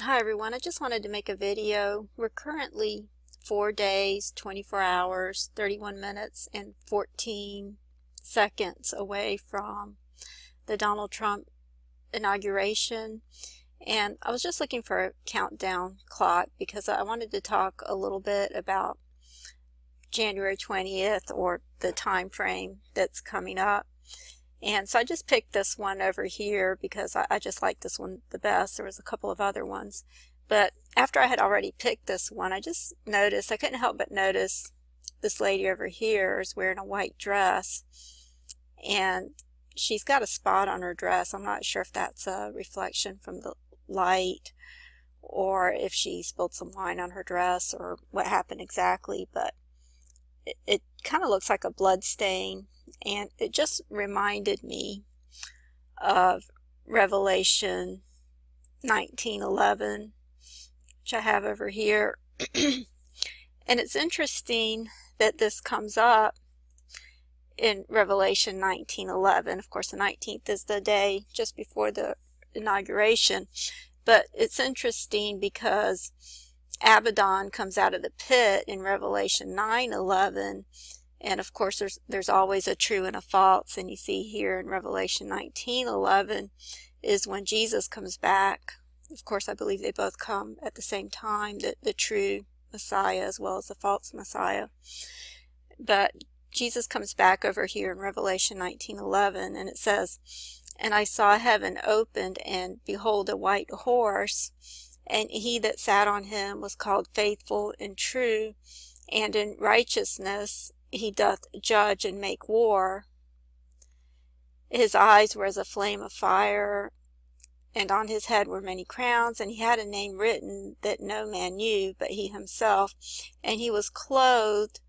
Hi everyone, I just wanted to make a video. We're currently 4 days, 24 hours, 31 minutes, and 14 seconds away from the Donald Trump inauguration. And I was just looking for a countdown clock because I wanted to talk a little bit about January 20th, or the time frame that's coming up. And so I just picked this one over here because I just like this one the best. There was a couple of other ones. But after I had already picked this one, I just noticed, I couldn't help but notice this lady over here is wearing a white dress. And she's got a spot on her dress. I'm not sure if that's a reflection from the light or if she spilled some wine on her dress or what happened exactly. But it kind of looks like a blood stain. And it just reminded me of Revelation 19:11, which I have over here. And it's interesting that this comes up in Revelation 19:11. Of course, the 19th is the day just before the inauguration. But it's interesting because Abaddon comes out of the pit in Revelation 9:11. And of course, there's always a true and a false. And you see here in Revelation 19:11 is when Jesus comes back. Of course, I believe they both come at the same time, the true Messiah as well as the false Messiah. But Jesus comes back over here in Revelation 19:11, and it says, "And I saw heaven opened, and behold, a white horse, and he that sat on him was called Faithful and True, and in righteousness he doth judge and make war. His eyes were as a flame of fire, and on his head were many crowns, and he had a name written that no man knew but he himself. And he was clothed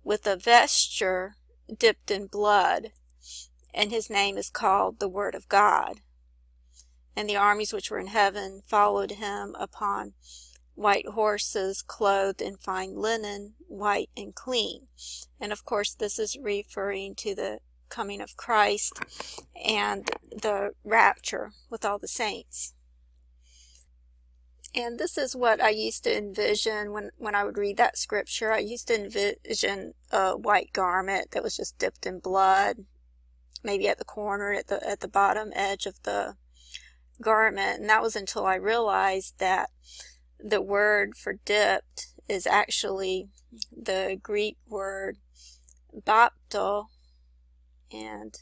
with a vesture dipped in blood, and his name is called the Word of God. And the armies which were in heaven followed him upon white horses, clothed in fine linen, white and clean." And of course, this is referring to the coming of Christ and the rapture with all the saints. And this is what I used to envision when I would read that scripture. I used to envision a white garment that was just dipped in blood, maybe at the corner, at the bottom edge of the garment. And that was until I realized that the word for dipped is actually the Greek word bapto. And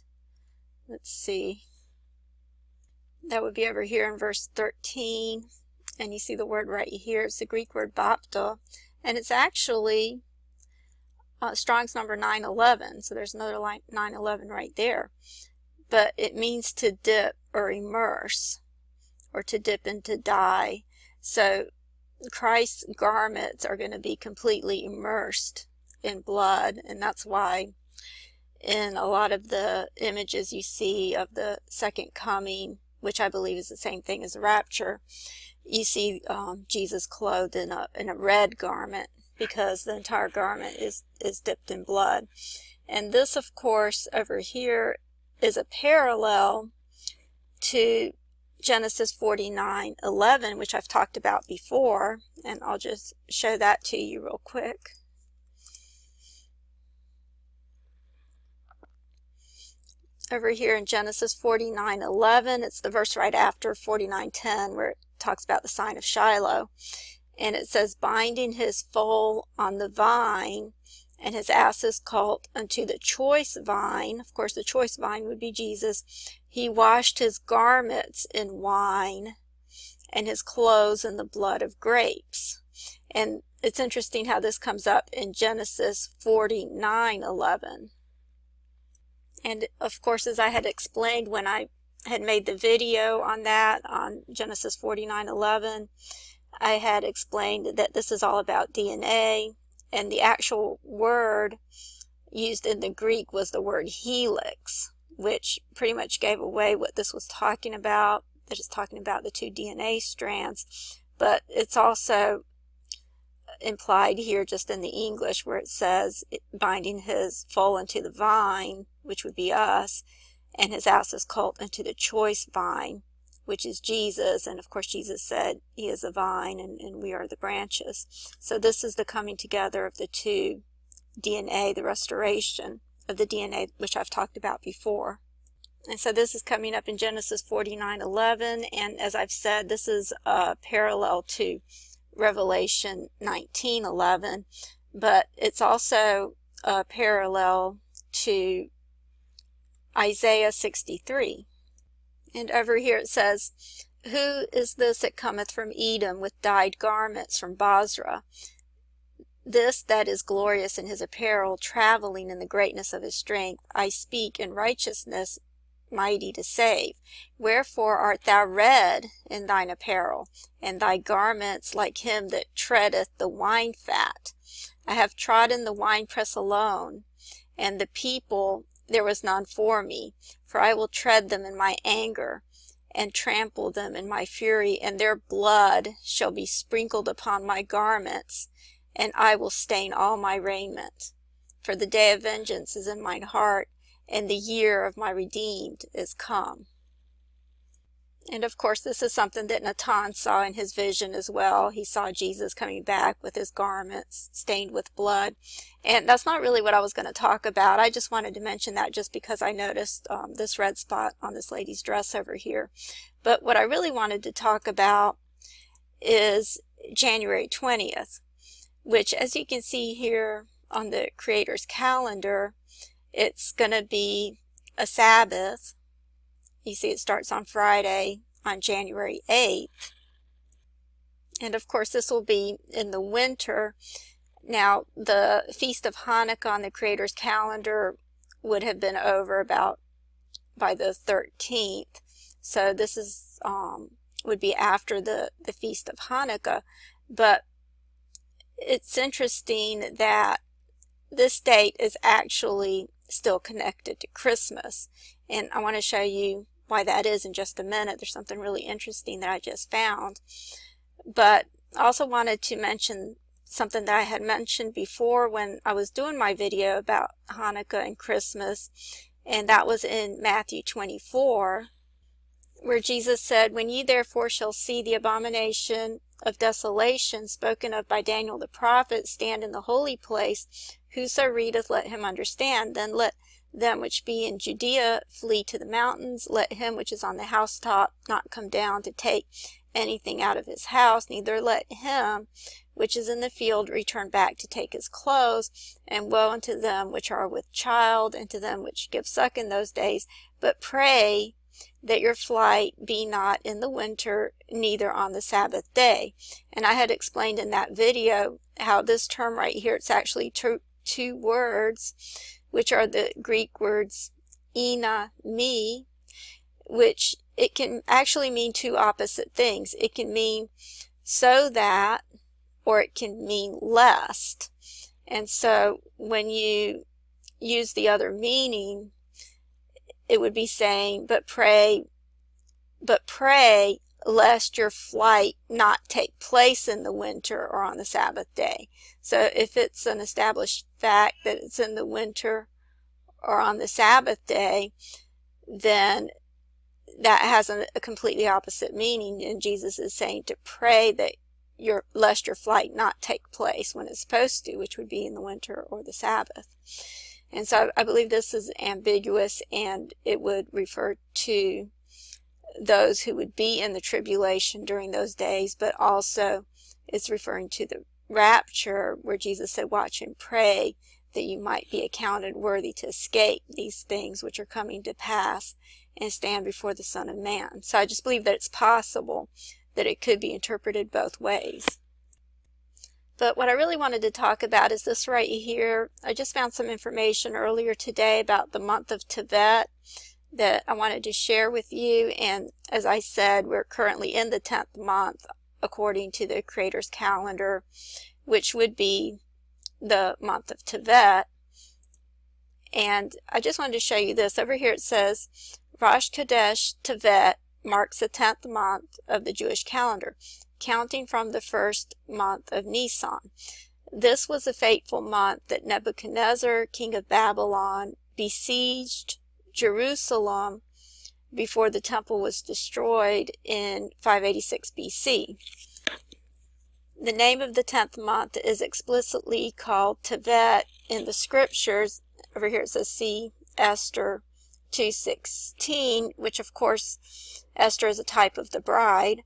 let's see, that would be over here in verse 13. And you see the word right here. It's the Greek word bapto. And it's actually Strong's number 911. So there's another line 911 right there. But it means to dip or immerse, or to dip and to dye. So Christ's garments are going to be completely immersed in blood, and that's why in a lot of the images you see of the second coming, which I believe is the same thing as the rapture, you see Jesus clothed in a red garment, because the entire garment is dipped in blood. And this, of course, over here is a parallel to Genesis 49:11, which I've talked about before, and I'll just show that to you real quick. Over here in Genesis 49:11, it's the verse right after 49:10, where it talks about the sign of Shiloh. And it says, "Binding his foal on the vine, and his asses colt unto the choice vine." Of course, the choice vine would be Jesus. "He washed his garments in wine, and his clothes in the blood of grapes." And it's interesting how this comes up in Genesis 49:11. And of course, as I had explained when I had made the video on that, on Genesis 49:11, I had explained that this is all about DNA. And the actual word used in the Greek was the word helix, which pretty much gave away what this was talking about, that it's talking about the two DNA strands. But it's also implied here just in the English, where it says, "Binding his foal into the vine," which would be us, "and his ass's colt into the choice vine," which is Jesus. And of course Jesus said he is the vine and we are the branches. So this is the coming together of the two DNA, the restoration of the DNA, which I've talked about before. And so this is coming up in Genesis 49:11, and as I've said, this is parallel to Revelation 19:11, but it's also parallel to Isaiah 63. And over here it says, "Who is this that cometh from Edom with dyed garments from Bozrah? This that is glorious in his apparel, traveling in the greatness of his strength. I speak in righteousness, mighty to save. Wherefore art thou red in thine apparel, and thy garments like him that treadeth the wine fat? I have trodden the winepress alone, and the people there was none for me. For I will tread them in my anger, and trample them in my fury, and their blood shall be sprinkled upon my garments, and I will stain all my raiment. For the day of vengeance is in mine heart, and the year of my redeemed is come." And of course this is something that Natan saw in his vision as well. He saw Jesus coming back with his garments stained with blood. And that's not really what I was going to talk about. I just wanted to mention that just because I noticed this red spot on this lady's dress over here. But what I really wanted to talk about is January 20th, which, as you can see here on the Creator's calendar, it's going to be a Sabbath. You see it starts on Friday on January 8th. And of course this will be in the winter. Now the Feast of Hanukkah on the Creator's calendar would have been over about by the 13th. So this is would be after the Feast of Hanukkah. But it's interesting that this date is actually still connected to Christmas, and I want to show you why that is in just a minute. There's something really interesting that I just found. But I also wanted to mention something that I had mentioned before when I was doing my video about Hanukkah and Christmas, and that was in Matthew 24, where Jesus said, "When ye therefore shall see the abomination of desolation spoken of by Daniel the prophet stand in the holy place, whoso readeth, let him understand. Then let them which be in Judea flee to the mountains. Let him which is on the housetop not come down to take anything out of his house, neither let him which is in the field return back to take his clothes. And woe unto them which are with child, and to them which give suck in those days. But pray that your flight be not in the winter, neither on the Sabbath day." And I had explained in that video how this term right here, it's actually two words, which are the Greek words ina, me, which it can actually mean two opposite things. It can mean so that, or it can mean lest. And so when you use the other meaning, it would be saying, but pray lest your flight not take place in the winter or on the Sabbath day. So if it's an established fact that it's in the winter or on the Sabbath day, then that has a completely opposite meaning, and Jesus is saying to pray that lest your flight not take place when it's supposed to, which would be in the winter or the Sabbath. And so I believe this is ambiguous, and it would refer to those who would be in the tribulation during those days, but also it's referring to the rapture, where Jesus said, "Watch and pray that you might be accounted worthy to escape these things which are coming to pass and stand before the Son of Man." So I just believe that it's possible that it could be interpreted both ways. But what I really wanted to talk about is this right here. I just found some information earlier today about the month of Tevet that I wanted to share with you. And as I said, we're currently in the 10th month according to the Creator's calendar, which would be the month of Tevet. And I just wanted to show you this. Over here it says, Rosh Chodesh Tevet marks the 10th month of the Jewish calendar, counting from the first month of Nisan. This was a fateful month that Nebuchadnezzar, king of Babylon, besieged Jerusalem before the temple was destroyed in 586 BC. The name of the 10th month is explicitly called Tevet in the scriptures. Over here it says see Esther 2:16, which of course Esther is a type of the bride.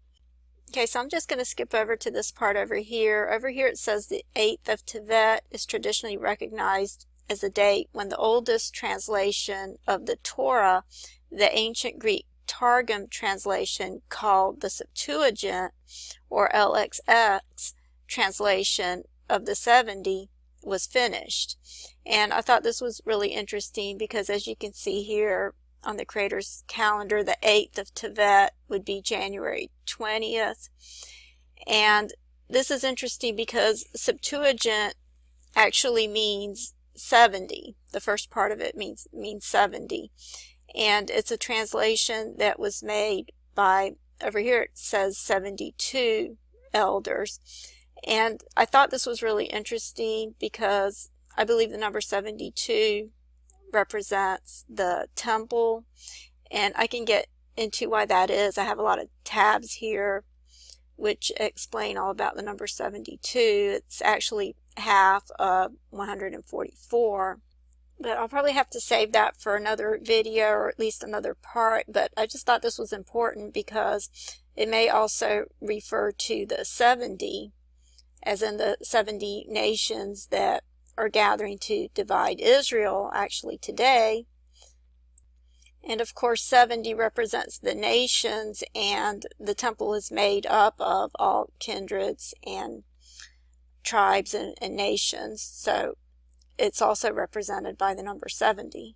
Okay, so I'm just going to skip over to this part over here. Over here it says the 8th of Tevet is traditionally recognized as a date when the oldest translation of the Torah, the ancient Greek Targum translation called the Septuagint, or LXX translation of the 70, was finished. And I thought this was really interesting because, as you can see here on the Creator's calendar, the 8th of Tevet would be January 20th. And this is interesting because Septuagint actually means 70. The first part of it means 70. And it's a translation that was made by, over here it says 72 elders. And I thought this was really interesting because I believe the number 72 represents the temple, and I can get into why that is. I have a lot of tabs here which explain all about the number 72. It's actually half of 144. But I'll probably have to save that for another video, or at least another part. But I just thought this was important because it may also refer to the 70, as in the 70 nations that are gathering to divide Israel actually today. And of course 70 represents the nations, and the temple is made up of all kindreds and tribes and nations. So it's also represented by the number 70.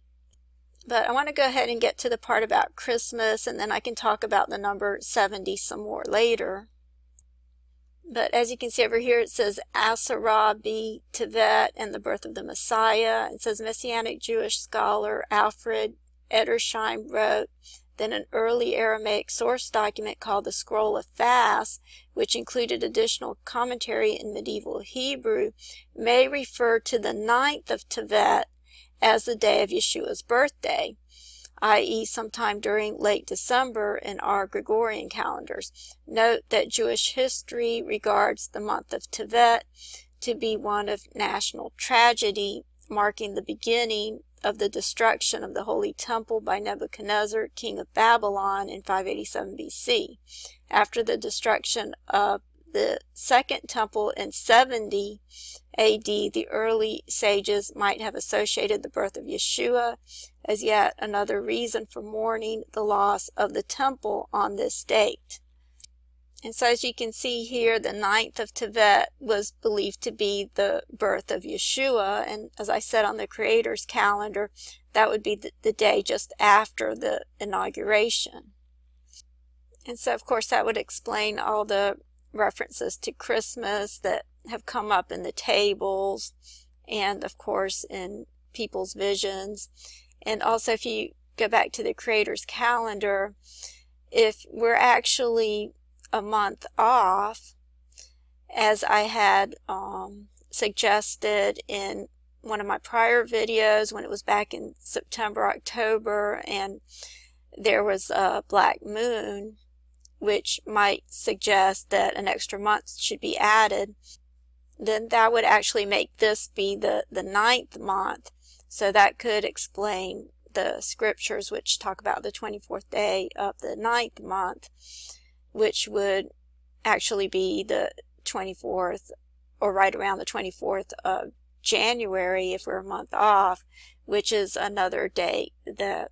But I want to go ahead and get to the part about Christmas, and then I can talk about the number 70 some more later. But as you can see over here, it says Asarah B. Tevet and the birth of the Messiah. It says Messianic Jewish scholar Alfred Edersheim wrote that an early Aramaic source document called the Scroll of Fasts, which included additional commentary in medieval Hebrew, may refer to the 9th of Tevet as the day of Yeshua's birthday, i.e. sometime during late December in our Gregorian calendars. Note that Jewish history regards the month of Tevet to be one of national tragedy, marking the beginning of the destruction of the Holy Temple by Nebuchadnezzar, king of Babylon, in 587 BC. After the destruction of the Second Temple in 70 AD, the early sages might have associated the birth of Yeshua as yet another reason for mourning the loss of the temple on this date. And so as you can see here, the 9th of Tevet was believed to be the birth of Yeshua, and as I said on the Creator's calendar, that would be the day just after the inauguration. And so of course that would explain all the references to Christmas that have come up in the tables, and of course in people's visions. And also if you go back to the Creator's calendar, if we're actually a month off, as I had suggested in one of my prior videos when it was back in September, October, and there was a black moon, which might suggest that an extra month should be added, then that would actually make this be the 9th month. So that could explain the scriptures which talk about the 24th day of the 9th month, which would actually be the 24th, or right around the 24th of January if we're a month off, which is another date that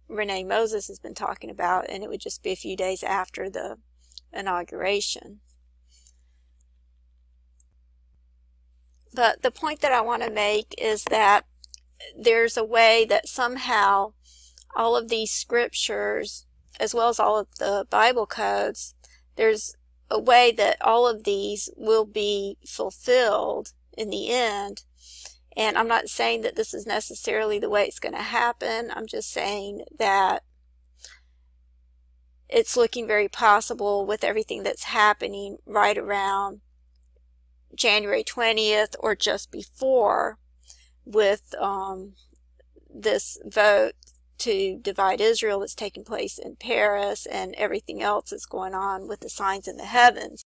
Renee Moses has been talking about, and it would just be a few days after the inauguration. But the point that I want to make is that there's a way that somehow all of these scriptures, as well as all of the Bible codes, there's a way that all of these will be fulfilled in the end. And I'm not saying that this is necessarily the way it's going to happen. I'm just saying that it's looking very possible with everything that's happening right around January 20th or just before, with this vote to divide Israel that's taking place in Paris and everything else that's going on with the signs in the heavens.